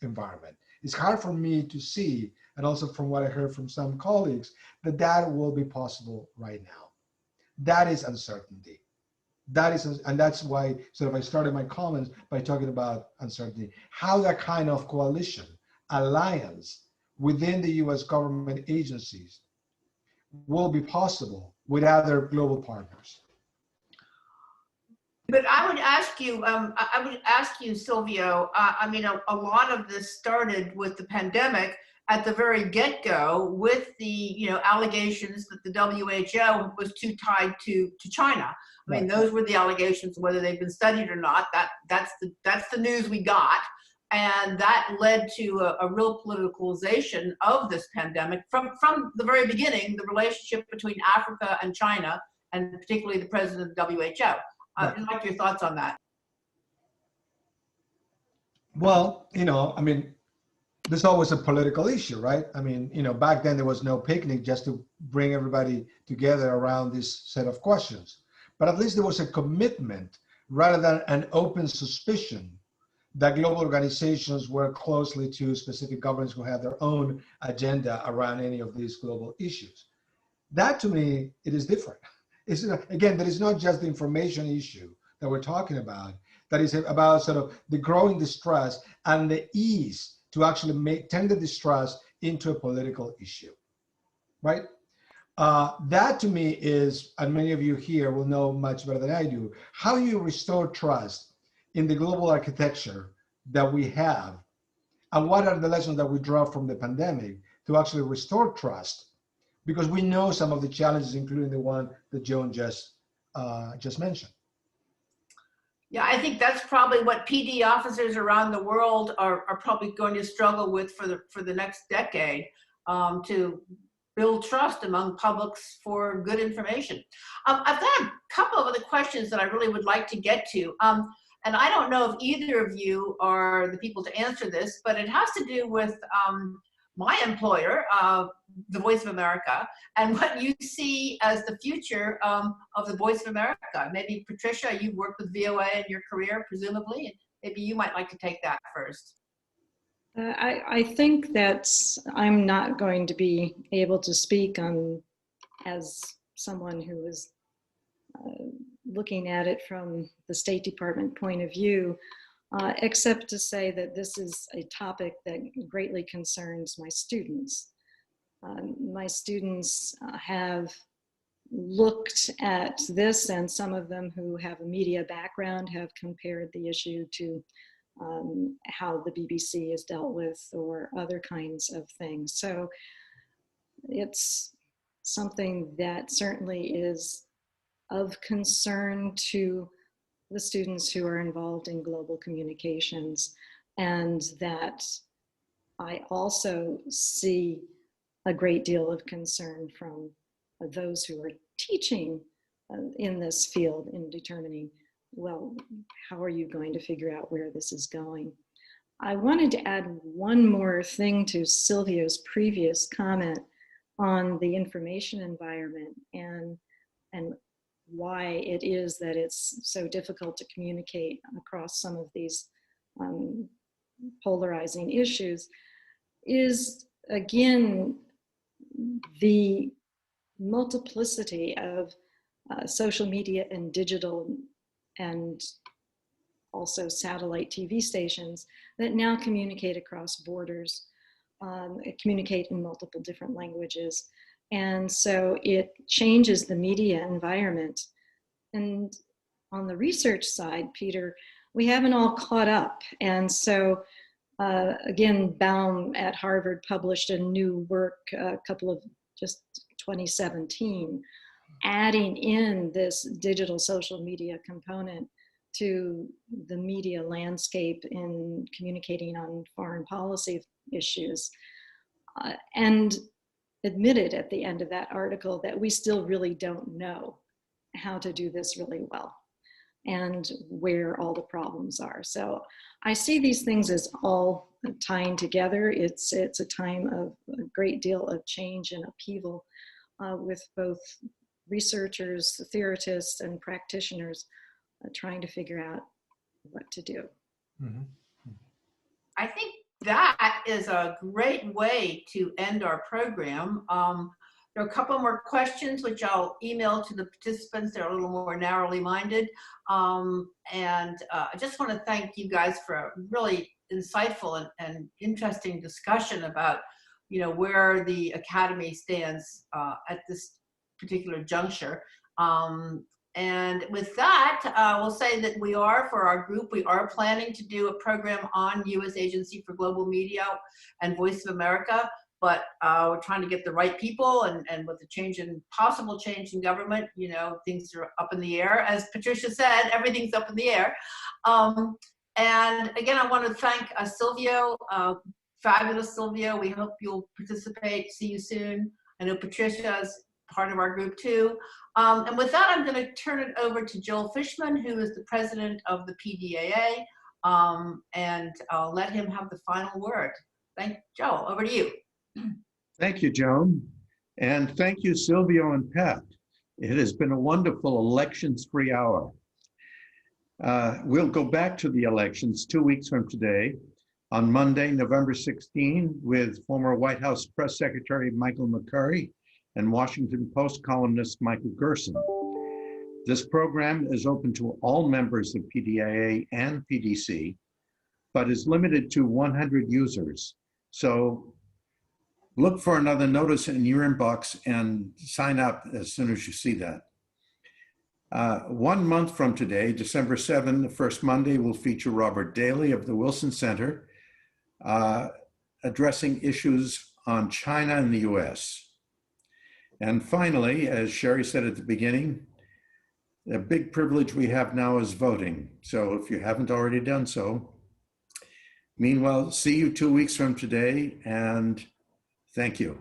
environment. It's hard for me to see, and also from what I heard from some colleagues, that that will be possible right now. That is uncertainty. That is, and that's why sort of I started my comments by talking about uncertainty, how that kind of coalition, alliance within the US government agencies will be possible with other global partners. But I would ask you, Silvio, I mean, a lot of this started with the pandemic at the very get-go with the, allegations that the WHO was too tied to China. I mean, those were the allegations, whether they've been studied or not, that's the news we got. And that led to a real politicalization of this pandemic from the very beginning, the relationship between Africa and China, and particularly the president of the WHO. I'd like your thoughts on that. Well, I mean, there's always a political issue, right? I mean, back then there was no picnic just to bring everybody together around this set of questions. But at least there was a commitment rather than an open suspicion that global organizations work closely to specific governments who have their own agenda around any of these global issues. That to me, it is different. Again, that is not just the information issue that we're talking about, that is about sort of the growing distrust and the ease to actually turn the distrust into a political issue, right? That to me is, and many of you here will know much better than I do, how you restore trust in the global architecture that we have, and what are the lessons that we draw from the pandemic to actually restore trust, because we know some of the challenges, including the one that Joan just mentioned. Yeah, I think that's probably what PD officers around the world are probably going to struggle with for the next decade, to build trust among publics for good information. I've got a couple of other questions that I really would like to get to. And I don't know if either of you are the people to answer this, but it has to do with my employer, the Voice of America, and what you see as the future of the Voice of America. Maybe Patricia, you've worked with VOA in your career, presumably, and maybe you might like to take that first. I think that I'm not going to be able to speak on as someone who is looking at it from the State Department point of view, except to say that this is a topic that greatly concerns my students. My students have looked at this, and some of them who have a media background have compared the issue to how the BBC is dealt with or other kinds of things. So it's something that certainly is of concern to the students who are involved in global communications, and that I also see a great deal of concern from those who are teaching in this field in determining, well, how are you going to figure out where this is going? I wanted to add one more thing to Silvio's previous comment on the information environment and why it is that it's so difficult to communicate across some of these polarizing issues, is again the multiplicity of social media and digital and also satellite TV stations that now communicate across borders, communicate in multiple different languages. And so it changes the media environment. And on the research side, Peter, we haven't all caught up. And so again, Baum at Harvard published a new work just 2017, adding in this digital social media component to the media landscape in communicating on foreign policy issues, and admitted at the end of that article that we still really don't know how to do this really well and where all the problems are. So I see these things as all tying together. It's a time of a great deal of change and upheaval with both researchers, theorists, and practitioners trying to figure out what to do. Mm-hmm. I think that is a great way to end our program. There are a couple more questions which I'll email to the participants. They're a little more narrowly minded. I just want to thank you guys for a really insightful and interesting discussion about, where the Academy stands at this particular juncture. And with that, we'll say that for our group, we are planning to do a program on U.S. Agency for Global Media and Voice of America, but we're trying to get the right people, and with the possible change in government, things are up in the air. As Patricia said, everything's up in the air. And again, I want to thank Silvio, fabulous Silvio. We hope you'll participate. See you soon. I know Patricia is part of our group too. And with that, I'm going to turn it over to Joel Fishman, who is the president of the PDAA, and I'll let him have the final word. Joel, over to you. Thank you, Joan. And thank you, Silvio and Pat. It has been a wonderful elections-free hour. We'll go back to the elections 2 weeks from today on Monday, November 16, with former White House Press Secretary Michael McCurry and Washington Post columnist Michael Gerson. This program is open to all members of PDAA and PDC, but is limited to 100 users. So look for another notice in your inbox and sign up as soon as you see that. 1 month from today, December 7, the first Monday, will feature Robert Daly of the Wilson Center addressing issues on China and the US. And finally, as Sherry said at the beginning, the big privilege we have now is voting. So if you haven't already done so, meanwhile, see you 2 weeks from today, and thank you.